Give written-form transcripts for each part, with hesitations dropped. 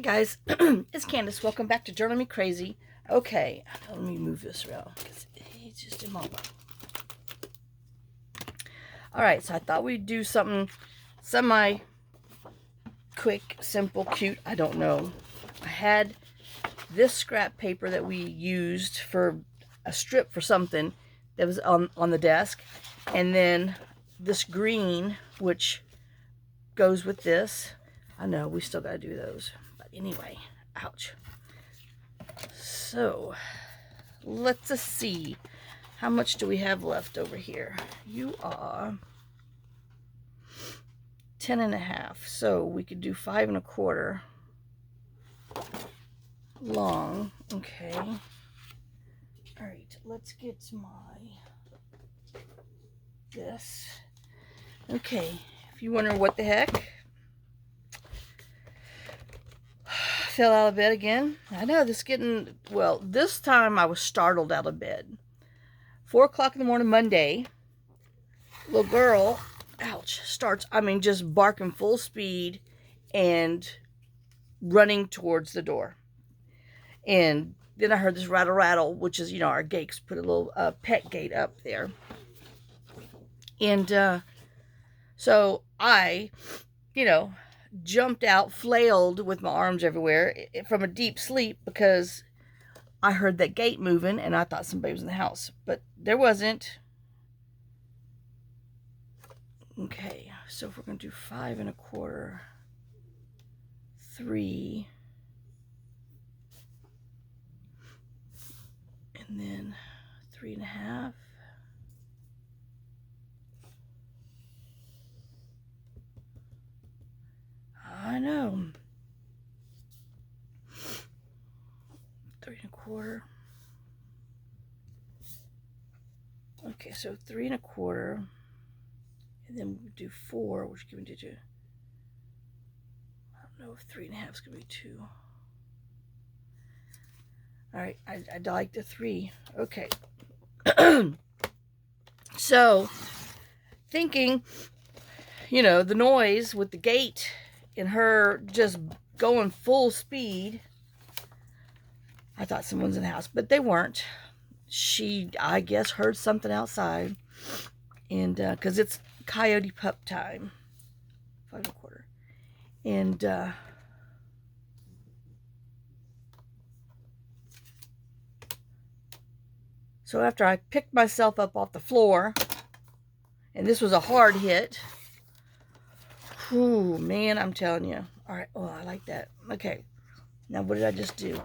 guys, it's Candace. Welcome back to Journal Me Crazy. Okay, let me move this around because it's just in my way. Alright, so I thought we'd do something semi-quick, simple, cute. I don't know. I had this scrap paper that we used for a strip for something that was on the desk. And then this green, which goes with this. I know, we still got to do those. But anyway, ouch. So, let's see. How much do we have left over here? You are 10.5. So, we could do 5.25 long. Okay. Alright, let's get this. Okay, if you wonder what the heck, fell out of bed again. I know this getting, well, this time I was startled out of bed. 4 o'clock in the morning, Monday. Little girl, ouch, starts, just barking full speed and running towards the door. And then I heard this rattle, rattle, which is, our gates, put a little pet gate up there. And so I, jumped out, flailed with my arms everywhere from a deep sleep because I heard that gate moving and I thought somebody was in the house, but there wasn't. Okay, so if we're going to do 5.25, 3, and then 3.5. I know. 3.25. Okay, so 3.25, and then we do 4, which give me digit. I don't know if 3.5 is gonna be 2. All right, I like the 3. Okay. So, thinking, the noise with the gate and her just going full speed, I thought someone's in the house, but they weren't. She, I guess, heard something outside, and because it's coyote pup time. 5.25, and so after I picked myself up off the floor, and this was a hard hit. Whew, man, I'm telling you. All right, oh, I like that. Okay, now what did I just do?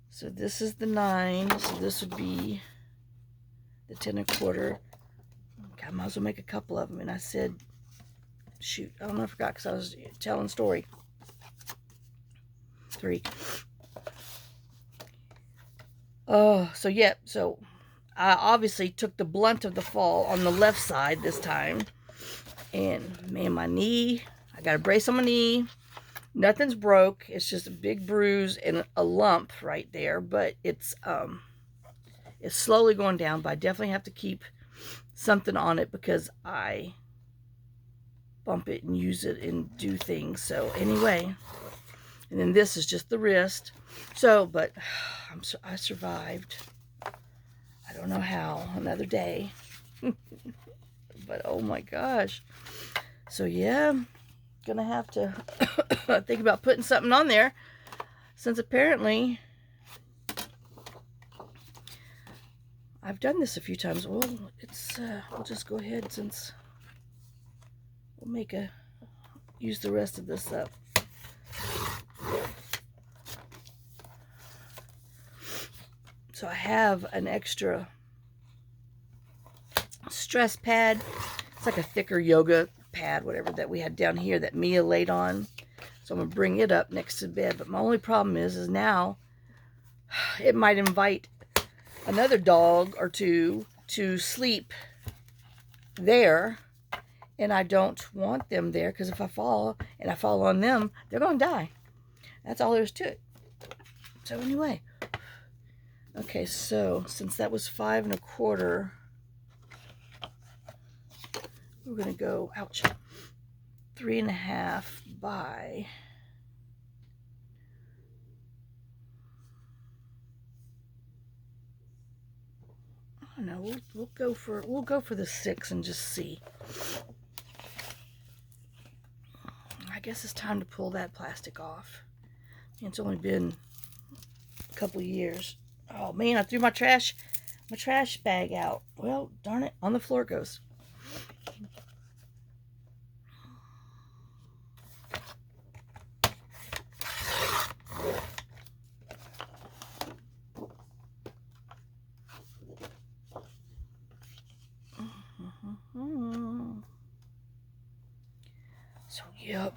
So this is the 9, so this would be the 10.25. Okay, I might as well make a couple of them. And I said, shoot, I don't know, I forgot because I was telling a story. 3. Oh, so yeah, so I obviously took the blunt of the fall on the left side this time. And man, my knee, I got a brace on my knee. Nothing's broke. It's just a big bruise and a lump right there, but it's slowly going down, but I definitely have to keep something on it because I bump it and use it and do things. So anyway, and then this is just the wrist. So, but I survived. I don't know how, another day. But oh my gosh. So yeah, gonna have to think about putting something on there, since apparently I've done this a few times. Well, it's we'll just go ahead, since we'll use the rest of this up. So I have an extra stress pad. It's like a thicker yoga pad, whatever, that we had down here that Mia laid on. So I'm going to bring it up next to the bed. But my only problem is now it might invite another dog or two to sleep there. And I don't want them there, because if I fall and I fall on them, they're going to die. That's all there is to it. So anyway. Okay, so since that was 5.25, we're going to go, ouch, 3.5 by, I don't know, we'll go for the 6 and just see. I guess it's time to pull that plastic off. It's only been a couple of years. Oh man, I threw my trash bag out. Well, darn it, on the floor it goes. So, yep.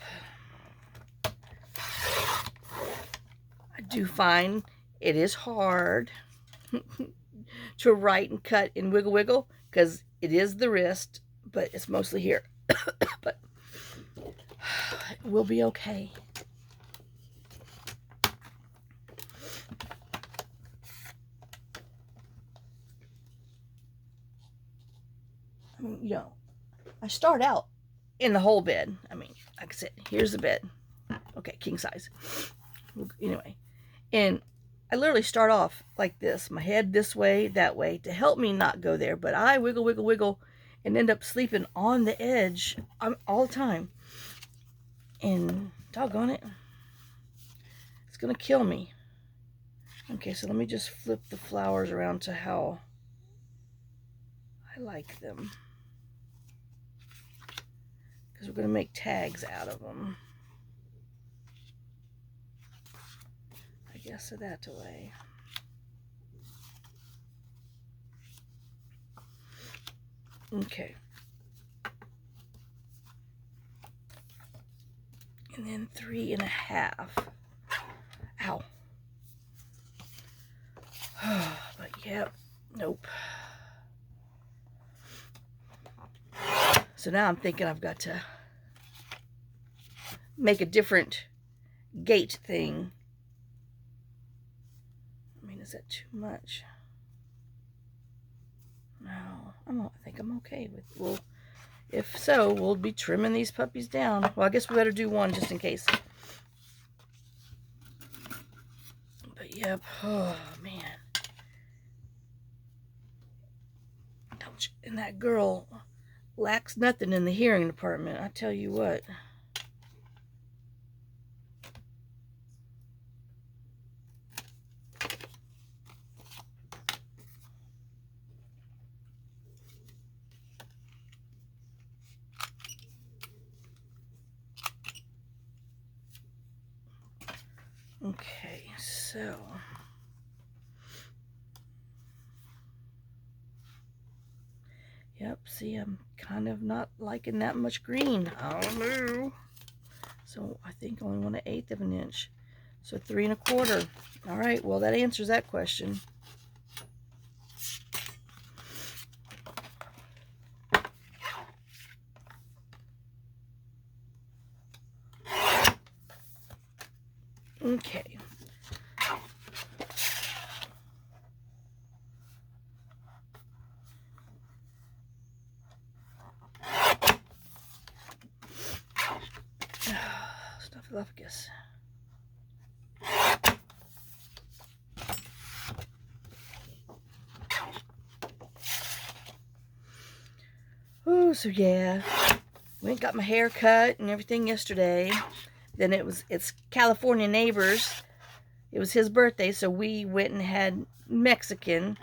I do find it is hard to write and cut and wiggle because it is the wrist, but it's mostly here. But we'll be okay. I mean, you know, I start out in the whole bed. I mean, like I said, here's the bed. Okay, king size. Anyway, and I literally start off like this, my head this way, that way, to help me not go there. But I wiggle, and end up sleeping on the edge all the time. And doggone it, it's gonna kill me. Okay, so let me just flip the flowers around to how I like them, because we're gonna make tags out of them. I guess so that way. Okay. And then 3.5. Ow. But yep, nope. So now I'm thinking I've got to make a different gate thing. I mean, is that too much? No, I think I'm okay with. Well, if so, we'll be trimming these puppies down. Well, I guess we better do one just in case. But yep, oh man. Ouch. And that girl lacks nothing in the hearing department, I tell you what. Okay, so yep, see, I'm kind of not liking that much green. I don't know. So I think I only want 1/8 of an inch. So 3 1/4. All right, well, that answers that question. Okay. Staphylococcus. Oh, so yeah, went and got my hair cut and everything yesterday. Then it's California neighbors. It was his birthday, so we went and had Mexican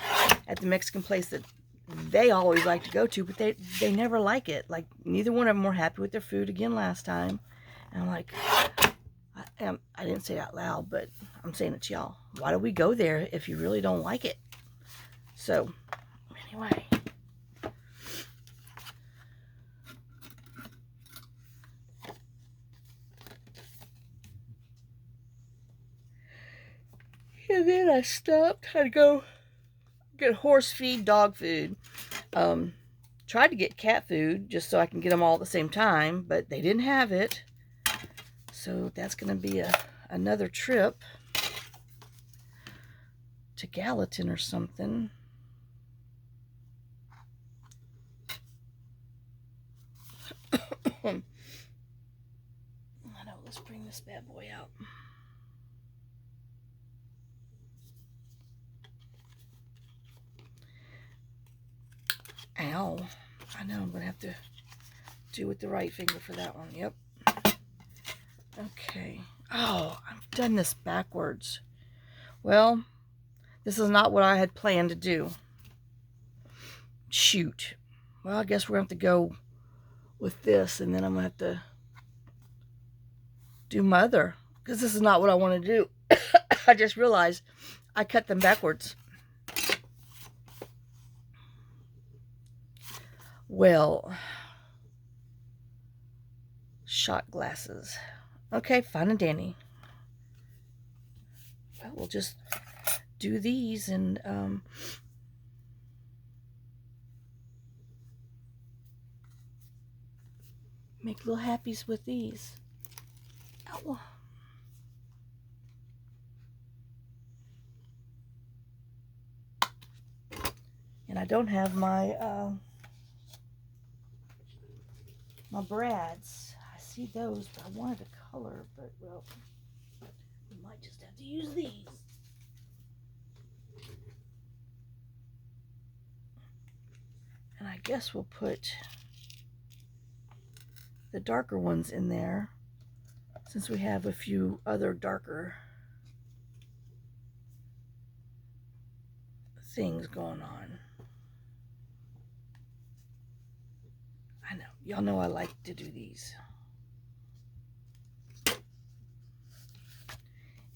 at the Mexican place that they always like to go to, but they never like it. Like, neither one of them were happy with their food again last time. And I'm like, I didn't say it out loud, but I'm saying it to y'all. Why do we go there if you really don't like it? So, anyway. And then I stopped, had to go get horse feed, dog food. Tried to get cat food just so I can get them all at the same time, but they didn't have it. So that's going to be another trip to Gallatin or something. Let's bring this bad boy out. Ow. I know I'm going to have to do with the right finger for that one. Yep. Okay. Oh, I've done this backwards. Well, this is not what I had planned to do. Shoot. Well, I guess we're going to have to go with this, and then I'm going to have to do my other, because this is not what I want to do. I just realized I cut them backwards. Well, shot glasses. Okay, fine and dandy. Well, we'll just do these and make little happies with these. Ow. And I don't have my my brads. I see those, but I wanted a color, but well, we might just have to use these. And I guess we'll put the darker ones in there, since we have a few other darker things going on. I know, y'all know I like to do these.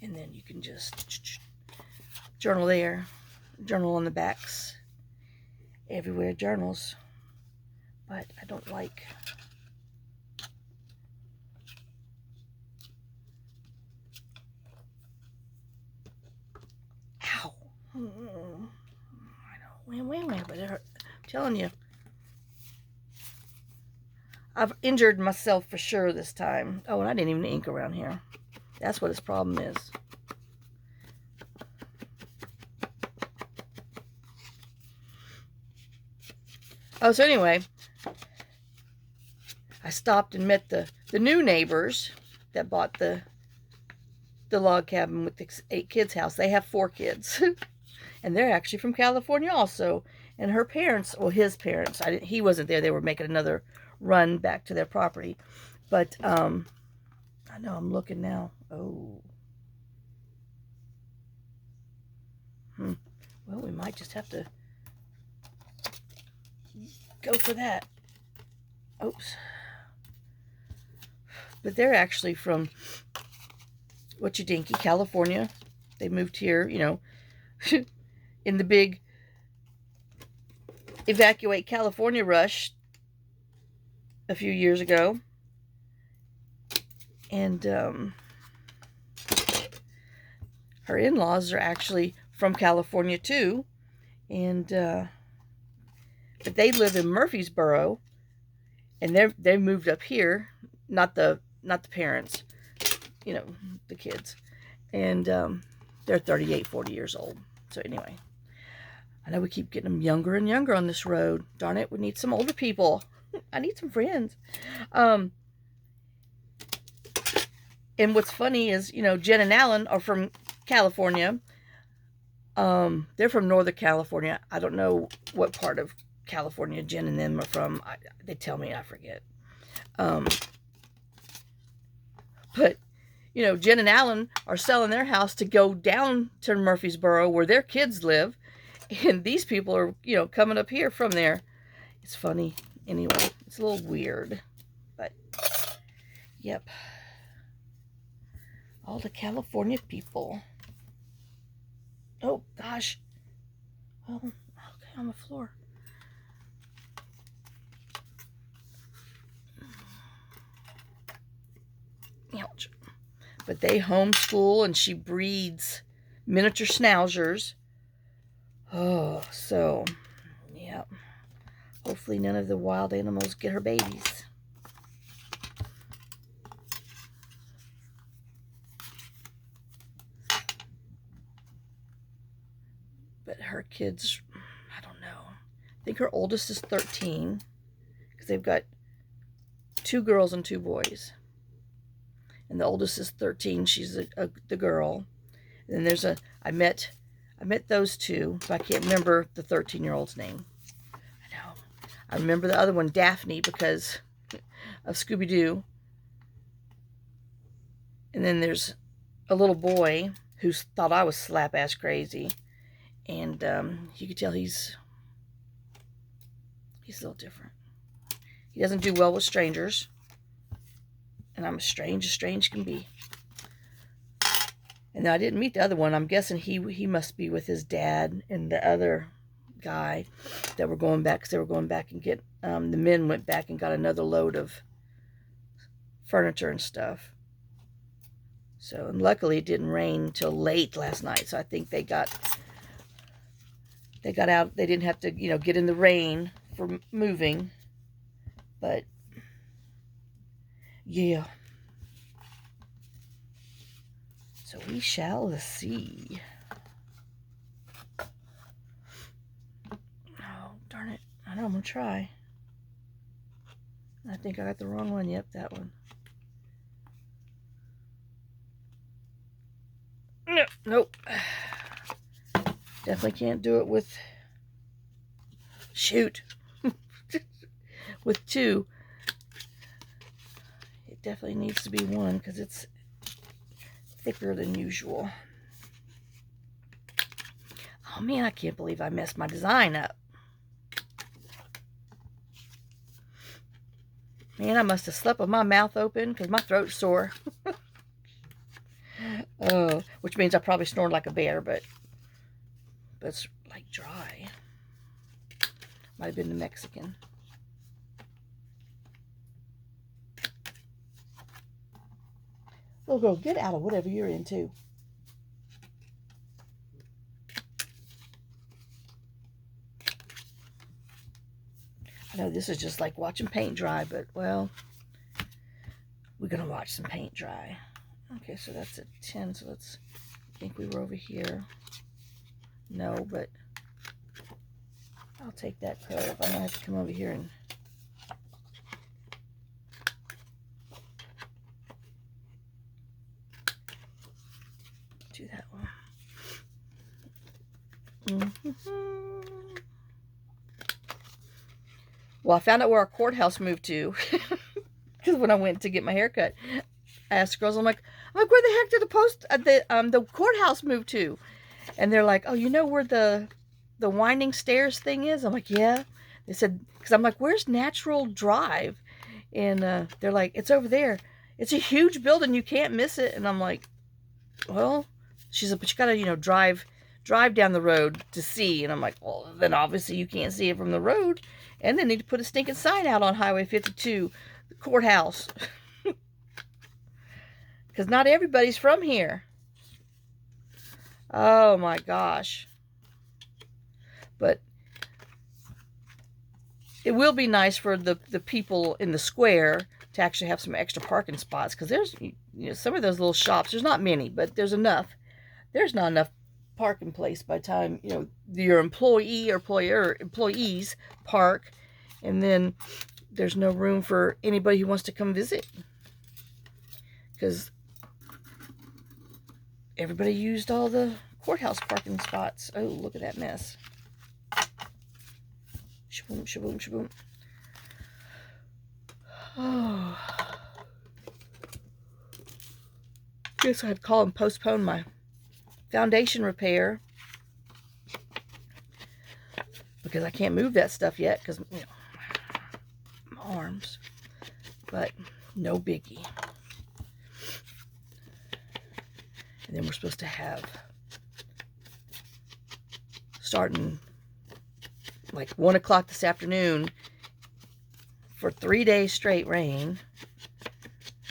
And then you can just journal there, journal on the backs, everywhere journals. But I don't like ow. I know, wham, but it hurt. I'm telling you, I've injured myself for sure this time. Oh, and I didn't even ink around here. That's what his problem is. Oh, so anyway, I stopped and met the new neighbors that bought the log cabin with the 8 kids house. They have 4 kids. And they're actually from California also. And her parents, or his parents, he wasn't there. They were making another run back to their property. But I know, I'm looking now. Oh. Well, we might just have to go for that. Oops. But they're actually from Whatcha-Dinky, California. They moved here, you know, in the big evacuate California rush a few years ago. And her in-laws are actually from California too. And but they live in Murfreesboro, and they moved up here, not the parents, you know, the kids. And they're 38, 40 years old. So anyway, I know we keep getting them younger and younger on this road. Darn it, we need some older people. I need some friends. And what's funny is, you know, Jen and Alan are from California. They're from Northern California. I don't know what part of California Jen and them are from. They tell me, I forget. But, you know, Jen and Alan are selling their house to go down to Murfreesboro where their kids live. And these people are, you know, coming up here from there. It's funny. Anyway, it's a little weird. But, yep. All the California people. Oh, gosh. Oh, okay, on the floor. Ouch. But they homeschool, and she breeds miniature schnauzers. Oh, so, yeah. Hopefully none of the wild animals get her babies. But her kids, I don't know. I think her oldest is 13, because they've got 2 girls and 2 boys. and the oldest is 13. She's the girl. And then there's I met those two, but I can't remember the 13-year-old's name. I know. I remember the other one, Daphne, because of Scooby-Doo. And then there's a little boy who thought I was slap-ass crazy. And you can tell he's a little different. He doesn't do well with strangers. And I'm as strange can be. And I didn't meet the other one. I'm guessing he must be with his dad and the other guy that were going back, because they were going back and get, the men went back and got another load of furniture and stuff. So, and luckily it didn't rain until late last night. So I think they got out. They didn't have to, get in the rain for moving. But yeah. So we shall see. Oh, darn it. I know, I'm going to try. I think I got the wrong one. Yep, that one. Nope. Definitely can't do it with... Shoot. With two. It definitely needs to be one, because it's thicker than usual. Oh man, I can't believe I messed my design up. Man, I must have slept with my mouth open because my throat's sore. Oh, which means I probably snored like a bear, but it's like dry. Might have been the Mexican. Little girl, get out of whatever you're into. I know this is just like watching paint dry, but, well, we're going to watch some paint dry. Okay, so that's at 10, so let's, I think we were over here. No, but I'll take that curve. I'm going to have to come over here and do that one. Well, I found out where our courthouse moved to. Because when I went to get my hair cut, I asked girls, I'm like, where the heck did the courthouse move to? And they're like, oh, you know where the winding stairs thing is? I'm like, yeah. They said, because I'm like, where's Natural Drive? And they're like, it's over there. It's a huge building. You can't miss it. And I'm like, well, she said, but you got to, drive down the road to see. And I'm like, well, then obviously you can't see it from the road. And they need to put a stinking sign out on Highway 52, the courthouse. Because not everybody's from here. Oh my gosh. But it will be nice for the people in the square to actually have some extra parking spots. Because there's, some of those little shops, there's not many, but there's enough. There's not enough parking place by the time, your employee or employees park. And then there's no room for anybody who wants to come visit. Because everybody used all the courthouse parking spots. Oh, look at that mess. Shaboom, shaboom, shaboom. Oh. Guess I had to call and postpone my foundation repair. Because I can't move that stuff yet. Because, my arms. But, no biggie. And then we're supposed to have, starting like 1 o'clock this afternoon, for 3 days straight rain.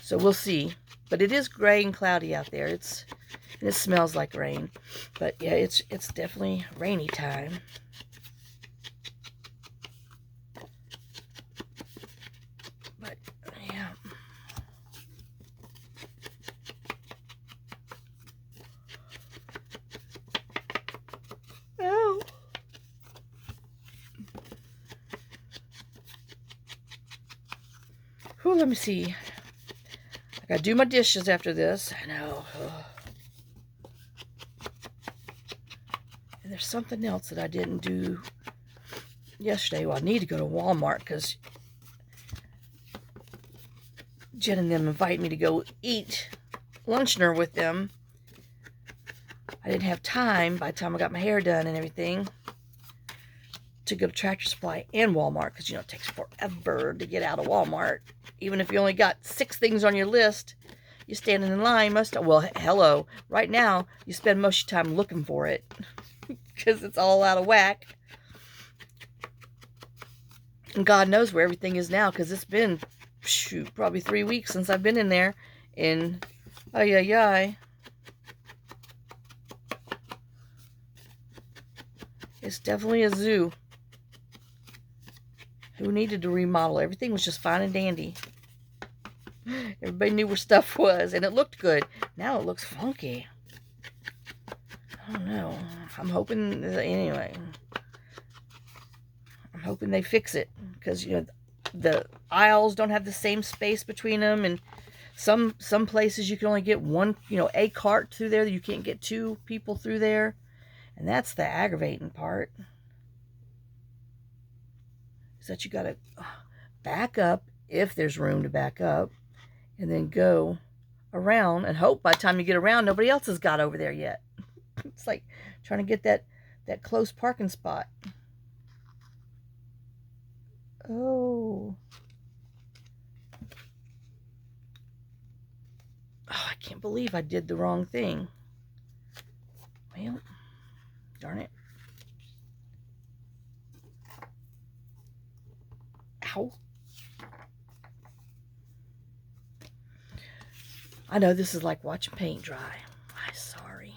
So we'll see. But it is gray and cloudy out there. And it smells like rain. But yeah, it's definitely rainy time. But yeah. Oh. Whew, let me see. I gotta do my dishes after this. I know. Ugh. And there's something else that I didn't do yesterday. Well, I need to go to Walmart because Jen and them invite me to go eat lunch dinner with them. I didn't have time by the time I got my hair done and everything to go to Tractor Supply and Walmart because, you know, it takes forever to get out of Walmart. Even if you only got 6 things on your list, you're standing in line well, hello. Right now, you spend most of your time looking for it because it's all out of whack. And God knows where everything is now because it's been, shoot, probably 3 weeks since I've been in there. And, ay. It's definitely a zoo. Who needed to remodel? Everything was just fine and dandy. Everybody knew where stuff was, and it looked good. Now it looks funky. I don't know. I'm hoping, anyway. I'm hoping they fix it. Because, you know, the aisles don't have the same space between them, and some places you can only get one, you know, a cart through there. You can't get 2 people through there. And that's the aggravating part. Is that you got to back up, if there's room to back up, and then go around and hope by the time you get around, nobody else has got over there yet. It's like trying to get that close parking spot. Oh, I can't believe I did the wrong thing. Well, darn it. Ow. I know this is like watching paint dry. I'm sorry.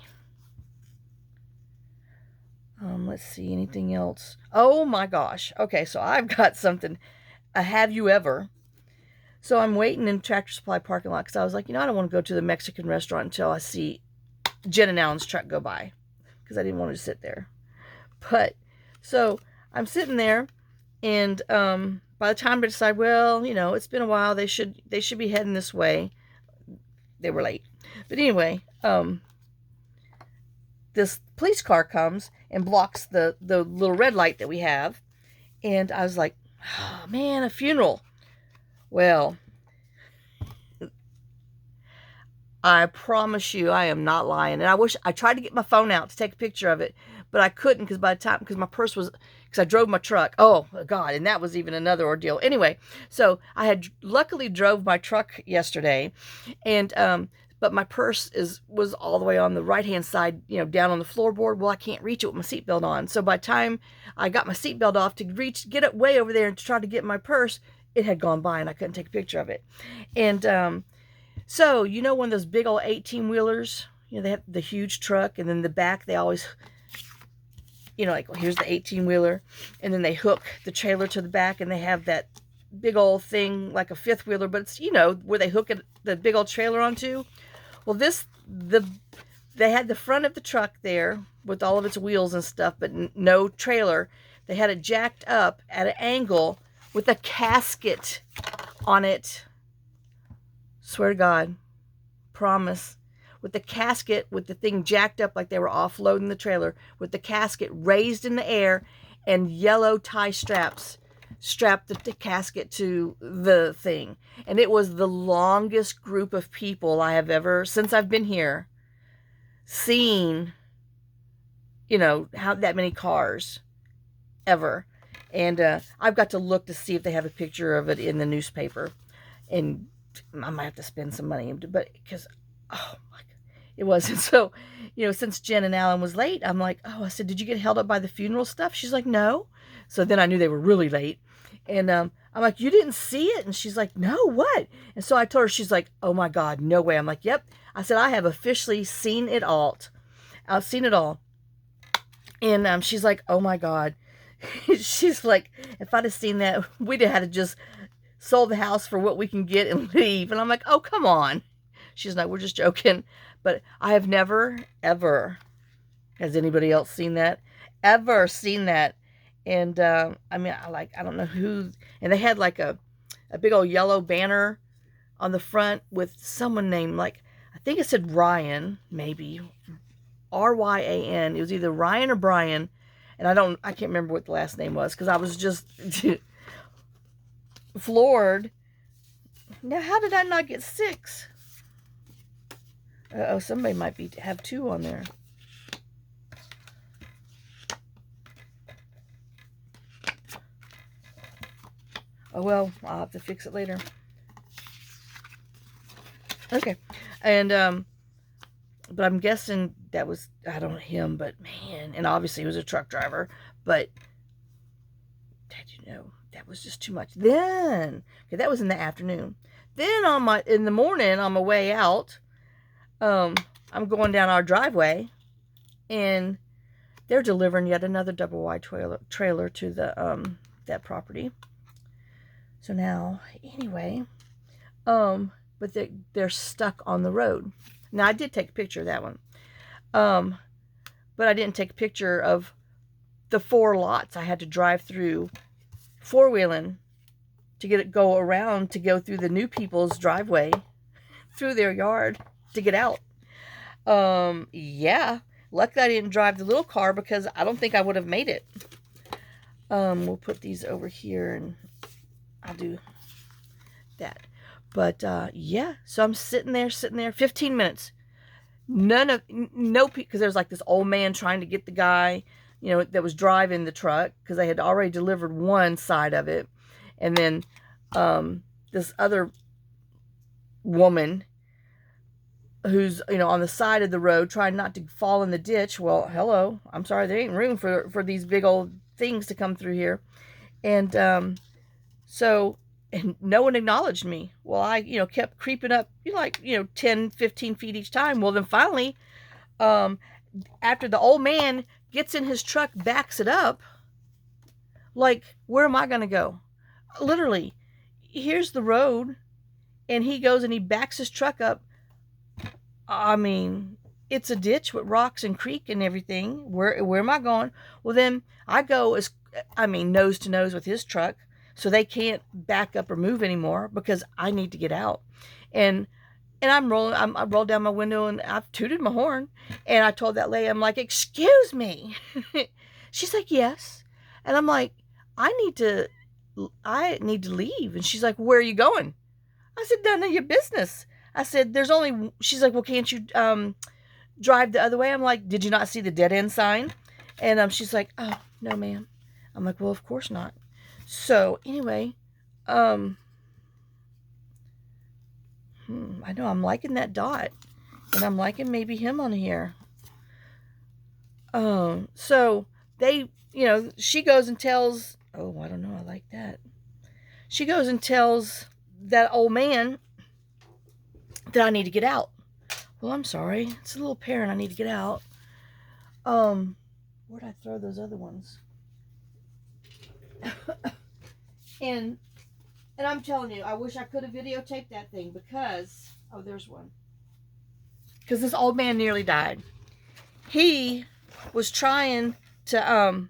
Let's see, anything else? Oh my gosh. Okay, so I've got something. A have you ever? So I'm waiting in Tractor Supply parking lot because I was like, you know, I don't want to go to the Mexican restaurant until I see Jen and Alan's truck go by because I didn't want to sit there. But so I'm sitting there, and by the time I decide, well, you know, it's been a while, they should be heading this way. They were late. But anyway, this police car comes and blocks the little red light that we have. And I was like, oh, man, a funeral. Well, I promise you, I am not lying. And I tried to get my phone out to take a picture of it, but I couldn't because my purse was, because I drove my truck. Oh, God, and that was even another ordeal. Anyway, so I had luckily drove my truck yesterday, and but my purse was all the way on the right-hand side, you know, down on the floorboard. Well, I can't reach it with my seatbelt on. So by the time I got my seatbelt off to get it way over there and to try to get my purse, it had gone by, and I couldn't take a picture of it. And so, you know, one of those big old 18-wheelers, you know, they have the huge truck, and then the back, they always, you know, like, well, here's the 18-wheeler, and then they hook the trailer to the back, and they have that big old thing like a 5th-wheeler, but it's, you know, where they hook the big old trailer onto. Well, they had the front of the truck there with all of its wheels and stuff, but no trailer. They had it jacked up at an angle with a casket on it. Swear to God, promise. With the casket, with the thing jacked up like they were offloading the trailer, with the casket raised in the air, and yellow tie straps strapped the casket to the thing. And it was the longest group of people I have ever, since I've been here, seen, you know, how that many cars ever. And I've got to look to see if they have a picture of it in the newspaper. And I might have to spend some money, but because, oh my God, it wasn't. So, you know, since Jen and Alan was late, I'm like, oh, I said, did you get held up by the funeral stuff? She's like, no. So then I knew they were really late. And I'm like, you didn't see it? And she's like, no, what? And so I told her, she's like, oh my God, no way. I'm like, yep. I said, I have officially seen it all. I've seen it all. And she's like, oh my God. She's like, if I'd have seen that, we'd have had to just sold the house for what we can get and leave. And I'm like, oh, come on. She's like, we're just joking. But I have never, ever, has anybody else seen that? Ever seen that? And I mean, I don't know who, and they had like a big old yellow banner on the front with someone named, like, I think it said Ryan, maybe Ryan. It was either Ryan or Brian, and I can't remember what the last name was because I was just floored. Now, how did I not get 6? Uh-oh, somebody might have 2 on there. Oh well, I'll have to fix it later. Okay, and but I'm guessing that was, I don't know him, but man, and obviously he was a truck driver, but did you know that was just too much? Then, okay, that was in the afternoon. Then in the morning on my way out, I'm going down our driveway, and they're delivering yet another double wide trailer to the that property. So now, anyway, but they're stuck on the road. Now, I did take a picture of that one, but I didn't take a picture of the 4 lots I had to drive through, 4-wheeling, to go around to go through the new people's driveway, through their yard to get out. Yeah, luckily I didn't drive the little car because I don't think I would have made it. We'll put these over here and I'll do that. But yeah, so I'm sitting there, 15 minutes. No, because there's like this old man trying to get the guy, you know, that was driving the truck, because they had already delivered one side of it. And then this other woman who's, you know, on the side of the road trying not to fall in the ditch. Well, hello, I'm sorry, there ain't room for these big old things to come through here. And so, and no one acknowledged me. Well, I, you know, kept creeping up, like, 10, 15 feet each time. Well, then finally, after the old man gets in his truck, backs it up, like, where am I going to go? Literally, here's the road, and he goes and he backs his truck up. I mean, it's a ditch with rocks and creek and everything. Where am I going? Well, then I go nose to nose with his truck, so they can't back up or move anymore because I need to get out. And I rolled down my window and I've tooted my horn. And I told that lady, I'm like, excuse me. She's like, yes. And I'm like, I need to leave. And she's like, where are you going? I said, none of your business. I said, she's like, well, can't you drive the other way? I'm like, did you not see the dead end sign? And she's like, oh, no, ma'am. I'm like, well, of course not. So anyway, I know I'm liking that dot, and I'm liking maybe him on here. So they, she goes and tells, oh, I don't know, I like that. She goes and tells that old man that I need to get out. Well, I'm sorry, it's a little pair and I need to get out. Where'd I throw those other ones? and I'm telling you, I wish I could have videotaped that thing because, oh, there's one. Because this old man nearly died. He was trying to,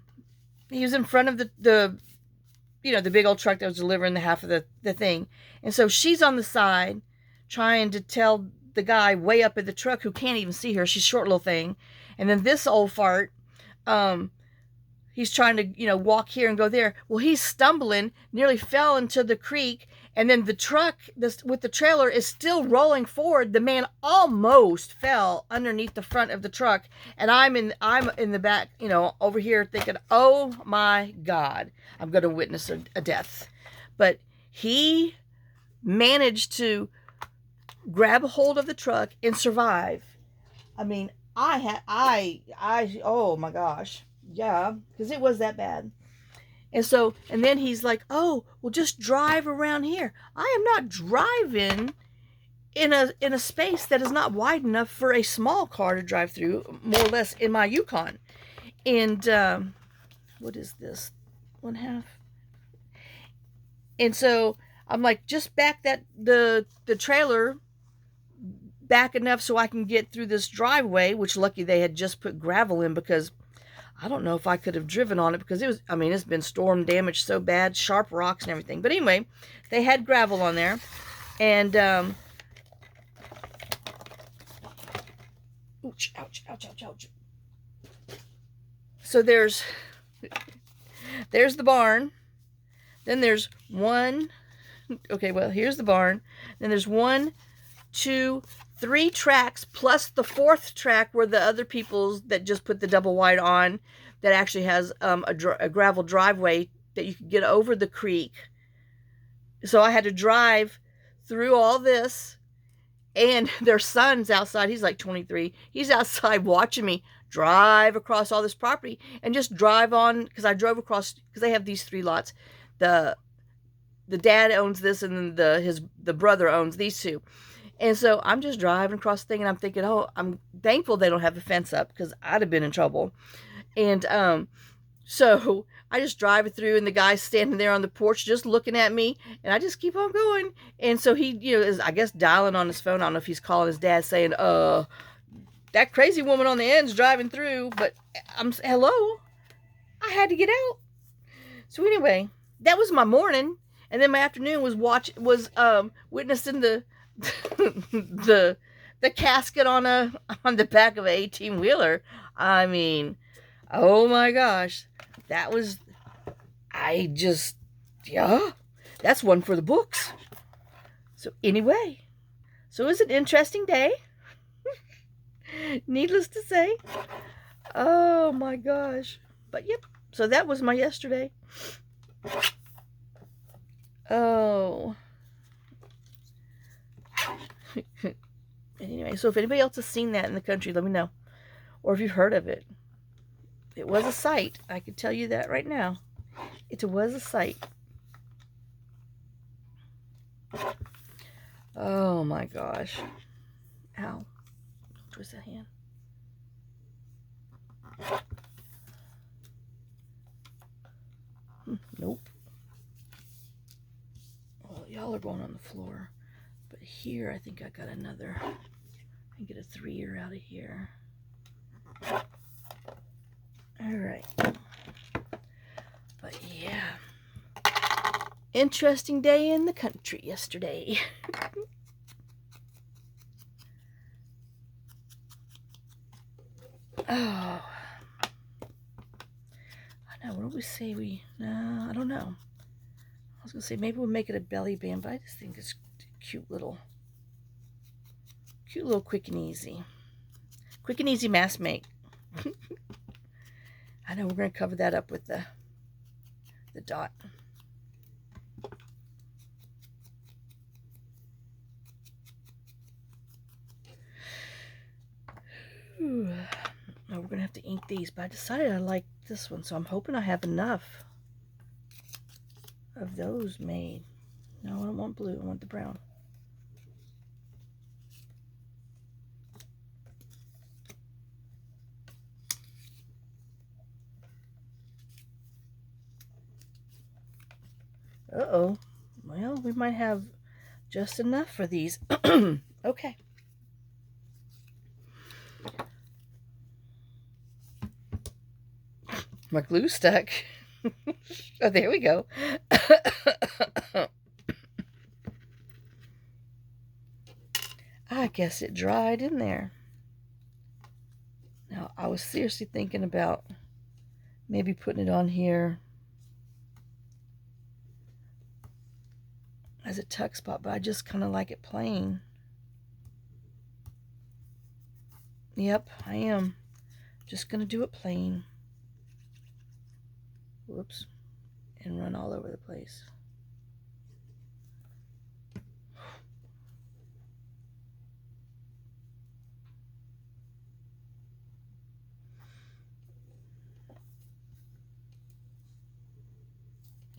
he was in front of the big old truck that was delivering the half of the thing. And so she's on the side trying to tell the guy way up in the truck who can't even see her. She's a short little thing. And then this old fart, he's trying to, walk here and go there. Well, he's stumbling, nearly fell into the creek. And then the truck with the trailer is still rolling forward. The man almost fell underneath the front of the truck. And I'm in the back, over here thinking, oh my God, I'm going to witness a death. But he managed to grab a hold of the truck and survive. I mean, oh my gosh. Yeah, because it was that bad. And then he's like, oh, well, just drive around here. I am not driving in a space that is not wide enough for a small car to drive through, more or less in my Yukon. And what is this? 1/2. And so I'm like, just back the trailer back enough so I can get through this driveway, which lucky they had just put gravel in, because I don't know if I could have driven on it, because it's been storm damaged so bad, sharp rocks and everything. But anyway, they had gravel on there. And ouch, ouch, ouch, ouch, ouch. So there's the barn. Then there's one. Okay, well, here's the barn. Then there's 1, 2, 3 tracks plus the 4th track where the other people's that just put the double wide on, that actually has a gravel driveway that you can get over the creek. So I had to drive through all this, and their son's outside. He's like 23. He's outside watching me drive across all this property and just drive on, because I drove across, because they have these 3 lots. The dad owns this, and then the brother owns these 2. And so I'm just driving across the thing, and I'm thinking, oh, I'm thankful they don't have a fence up, because I'd have been in trouble. And so I just drive it through, and the guy's standing there on the porch just looking at me, and I just keep on going. And so he, is, I guess, dialing on his phone. I don't know if he's calling his dad saying, that crazy woman on the end's driving through. But hello, I had to get out. So anyway, that was my morning. And then my afternoon was witnessing the the casket on the back of an 18-wheeler. I mean, oh my gosh, that was, yeah, that's one for the books. So anyway, so it was an interesting day. Needless to say. Oh my gosh. But yep, so that was my yesterday. Oh. Anyway, so if anybody else has seen that in the country, let me know. Or if you've heard of it. It was a sight. I can tell you that right now. It was a sight. Oh my gosh. Ow. Twist that hand. Nope. Well, y'all are going on the floor. But here, I think I got another. I can get a 3-year out of here. Alright. But yeah. Interesting day in the country yesterday. Oh. I know, what did we say no, I don't know. I was going to say maybe we'll make it a belly band, but I just think it's cute little quick and easy. Quick and easy mask make. I know, we're going to cover that up with the dot. Now we're going to have to ink these, but I decided I like this one, so I'm hoping I have enough of those made. No, I don't want blue, I want the brown. Uh-oh. Well, we might have just enough for these. Okay. My glue stuck. Oh, there we go. I guess it dried in there. Now, I was seriously thinking about maybe putting it on here as a tuck spot, but I just kind of like it plain. Yep, I am. Just going to do it plain. Whoops. And run all over the place.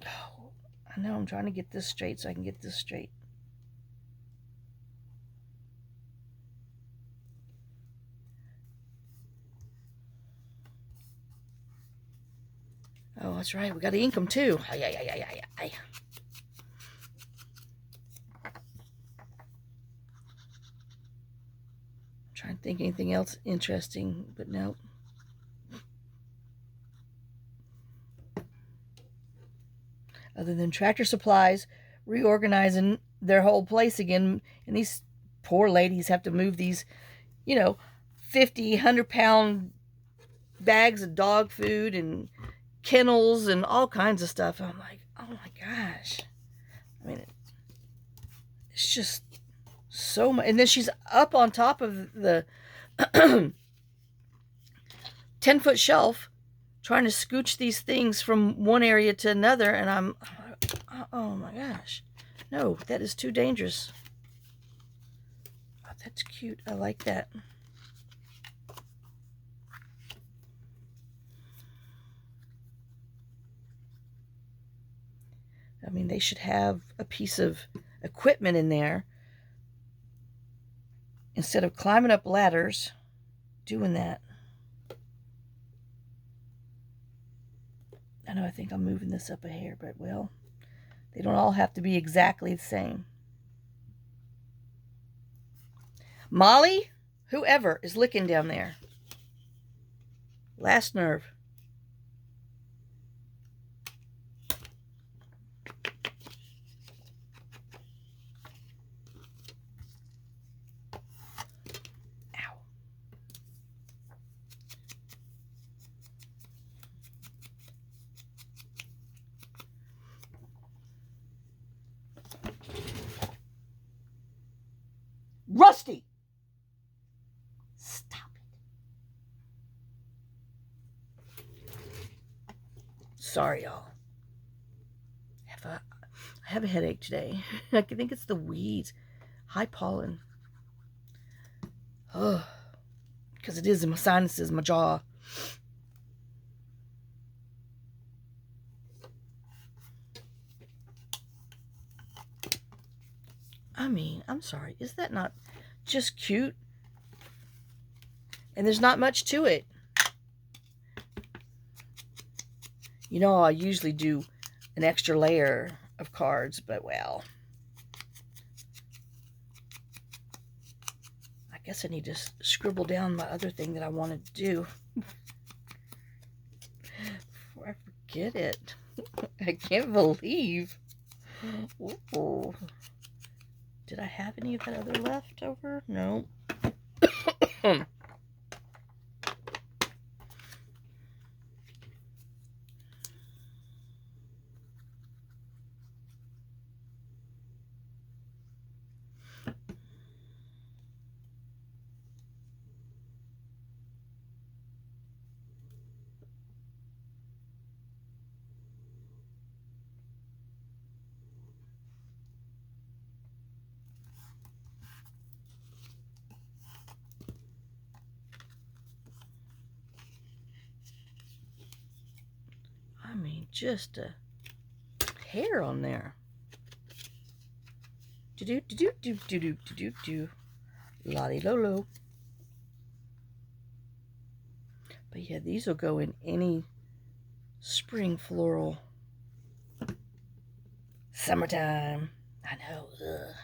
Oh, I know, I'm trying to get this straight so I can get this straight. Oh, that's right. We got to ink them too. Ay. Trying to think anything else interesting, but no. Other than Tractor Supplies reorganizing their whole place again. And these poor ladies have to move these, 50, 100-pound bags of dog food and kennels and all kinds of stuff. I'm like, oh my gosh. I mean, it's just so much. And then she's up on top of the 10-foot shelf trying to scooch these things from one area to another. And I'm, oh my gosh. No, that is too dangerous. Oh, that's cute. I like that. I mean, they should have a piece of equipment in there instead of climbing up ladders, doing that. I know I think I'm moving this up a hair, but well, they don't all have to be exactly the same. Molly, whoever is licking down there. Last nerve. Ow. Rusty! Stop it. Sorry, y'all. I have a headache today. I think it's the weeds. High pollen. Oh, because it is in my sinuses, my jaw. I mean, I'm sorry. Is that not just cute? And there's not much to it. You know, I usually do an extra layer of cards, but well, I guess I need to scribble down my other thing that I wanted to do before I forget it. I can't believe. Ooh. Did I have any of that other left over? No. I mean, just a hair on there. Do-do-do-do-do-do-do-do. Lottie Lolo. But yeah, these will go in any spring floral. Summertime. I know. Ugh.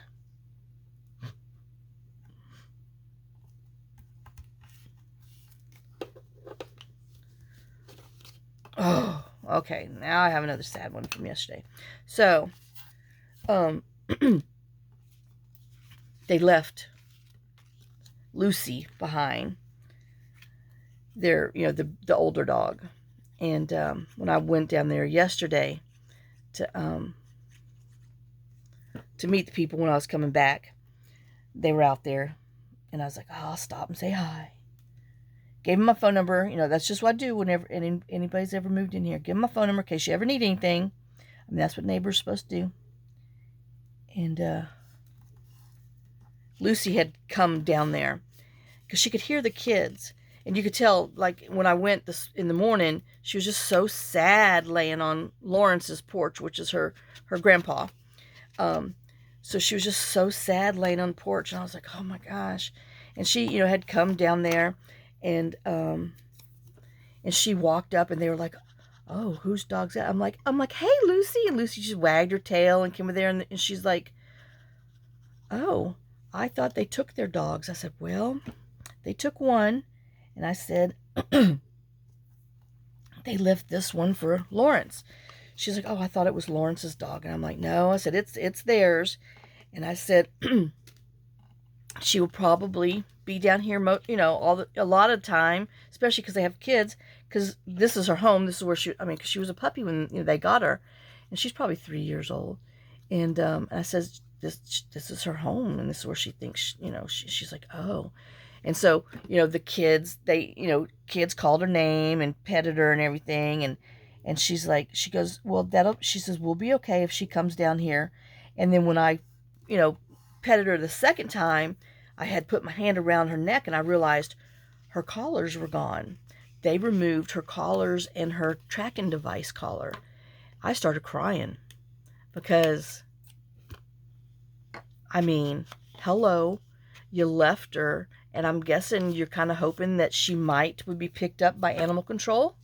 Oh, okay. Now I have another sad one from yesterday. So, they left Lucy behind. Their, the older dog. And when I went down there yesterday to meet the people when I was coming back, they were out there, and I was like, oh, I'll stop and say hi. Gave them my phone number. That's just what I do whenever anybody's ever moved in here. Give them my phone number in case you ever need anything. I mean, that's what neighbors are supposed to do. And Lucy had come down there because she could hear the kids. And you could tell, like, when I went in the morning, she was just so sad laying on Lawrence's porch, which is her grandpa. So she was just so sad laying on the porch. And I was like, oh, my gosh. And she, had come down there. And she walked up, and they were like, oh, whose dog's that? I'm like, hey, Lucy. And Lucy just wagged her tail and came over there. And she's like, oh, I thought they took their dogs. I said, well, they took one. And I said, they left this one for Lawrence. She's like, oh, I thought it was Lawrence's dog. And I'm like, no. I said, it's theirs. And I said, she will probably be down here, a lot of time, especially because they have kids, because this is her home. This is where because she was a puppy when they got her, and she's probably 3 years old. And I says, this is her home, and this is where she thinks, she's like, oh. And so, the kids, kids called her name and petted her and everything, and she's like, she goes, well, she says, we'll be okay if she comes down here. And then when I, petted her the second time, I had put my hand around her neck, and I realized her collars were gone. They removed her collars and her tracking device collar. I started crying because, hello, you left her, and I'm guessing you're kind of hoping that she would be picked up by animal control.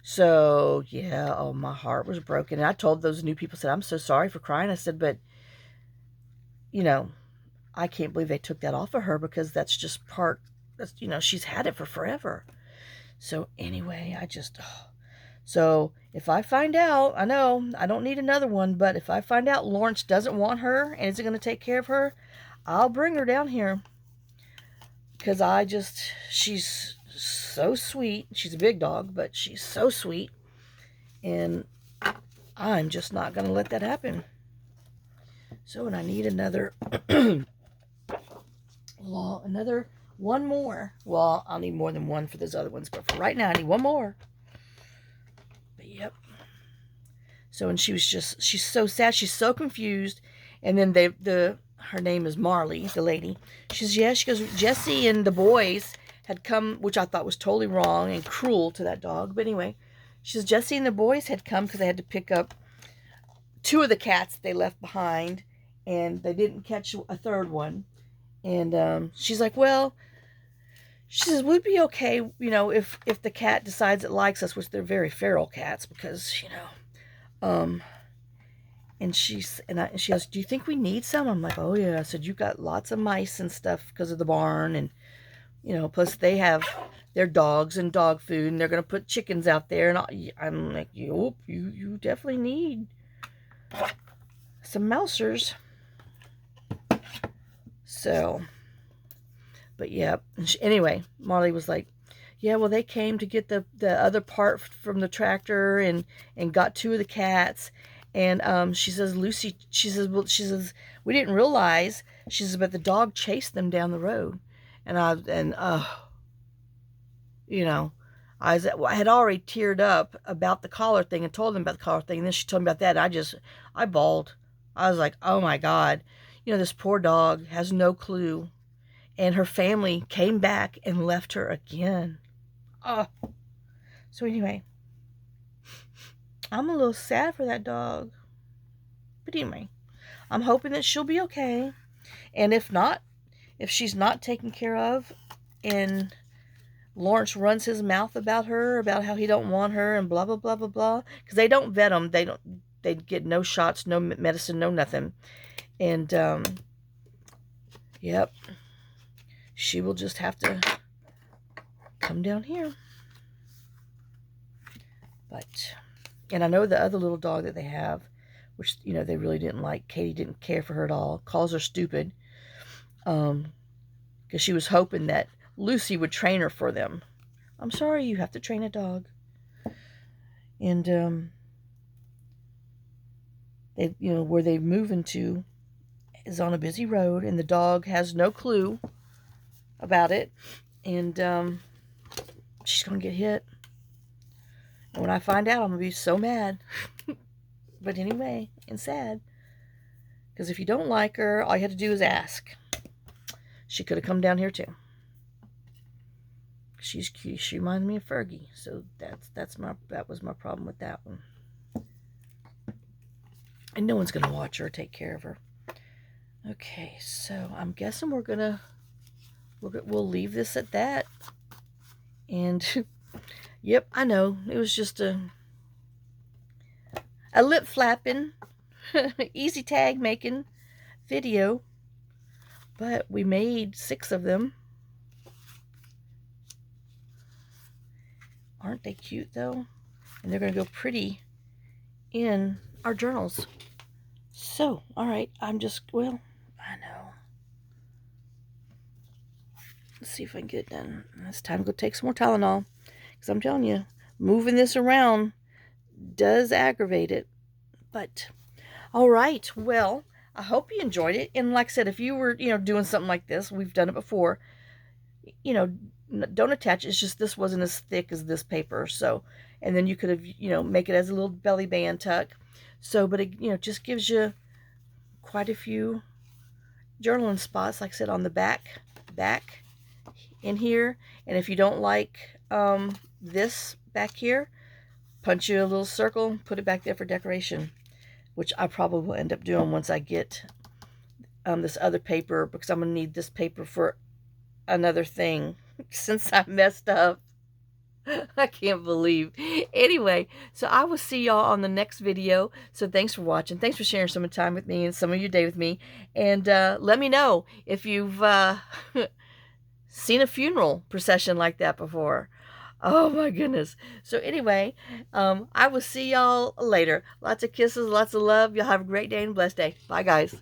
So, yeah, oh, my heart was broken. And I told those new people, I'm so sorry for crying. I said, but, I can't believe they took that off of her, because that's just she's had it for forever. So anyway, so if I find out, I know I don't need another one, but if I find out Lawrence doesn't want her and isn't going to take care of her, I'll bring her down here, because she's so sweet. She's a big dog, but she's so sweet, and I'm just not going to let that happen. So, and I need another one more. Well, I'll need more than one for those other ones, but for right now, I need one more. But yep. So, and she's so sad. She's so confused. And then her name is Marley, the lady. She says, yeah, she goes, Jesse and the boys had come, which I thought was totally wrong and cruel to that dog. But anyway, she says, Jesse and the boys had come because they had to pick up 2 of the cats they left behind, and they didn't catch a third one. And she's like, well, she says, we'd be okay, if the cat decides it likes us, which they're very feral cats, because, and she goes, do you think we need some? I'm like, oh yeah. I said, you got lots of mice and stuff because of the barn, and, plus they have their dogs and dog food, and they're going to put chickens out there, and I'm like, you definitely need some mousers. So, but yeah, anyway, Marley was like, yeah, well, they came to get the other part from the tractor, and got 2 of the cats. And she says, Lucy, she says, we didn't realize, she says, but the dog chased them down the road. And I had already teared up about the collar thing and told them about the collar thing. And then she told me about that. And I bawled. I was like, oh my God, this poor dog has no clue. And her family came back and left her again. Oh. So anyway, I'm a little sad for that dog. But anyway, I'm hoping that she'll be okay. And if she's not taken care of, and Lawrence runs his mouth about her, about how he don't want her, and blah, blah, blah, blah, blah. Because they don't vet them. They get no shots, no medicine, no nothing. And, yep. She will just have to come down here. And I know the other little dog that they have, which, they really didn't like. Katie didn't care for her at all. Calls her stupid. Because she was hoping that Lucy would train her for them. I'm sorry, you have to train a dog. And, where they move into is on a busy road, and the dog has no clue about it, and she's gonna get hit. And when I find out, I'm gonna be so mad. But anyway, and sad, because if you don't like her, all you had to do is ask. She could have come down here too. She's cute. She reminded me of Fergie, so that was my problem with that one. And no one's gonna watch her or take care of her. Okay, so I'm guessing we'll leave this at that. And yep, I know it was just a lip flapping, easy tag making video, but we made 6 of them. Aren't they cute though? And they're gonna go pretty in our journals. So So, all right, well, I know. Let's see if I can get it done. It's time to go take some more Tylenol. Because I'm telling you, moving this around does aggravate it. But, all right, well, I hope you enjoyed it. And like I said, if you were, doing something like this, we've done it before, don't attach. It's just this wasn't as thick as this paper. So, and then you could have, make it as a little belly band tuck. So, but it, just gives you quite a few journaling spots, like I said, on the back in here. And if you don't like this back here, punch you a little circle, put it back there for decoration, which I probably will end up doing once I get this other paper, because I'm going to need this paper for another thing since I messed up. I can't believe. Anyway, so I will see y'all on the next video. So thanks for watching. Thanks for sharing some time with me and some of your day with me. And let me know if you've seen a funeral procession like that before. Oh my goodness. So anyway, I will see y'all later. Lots of kisses, lots of love. Y'all have a great day and blessed day. Bye, guys.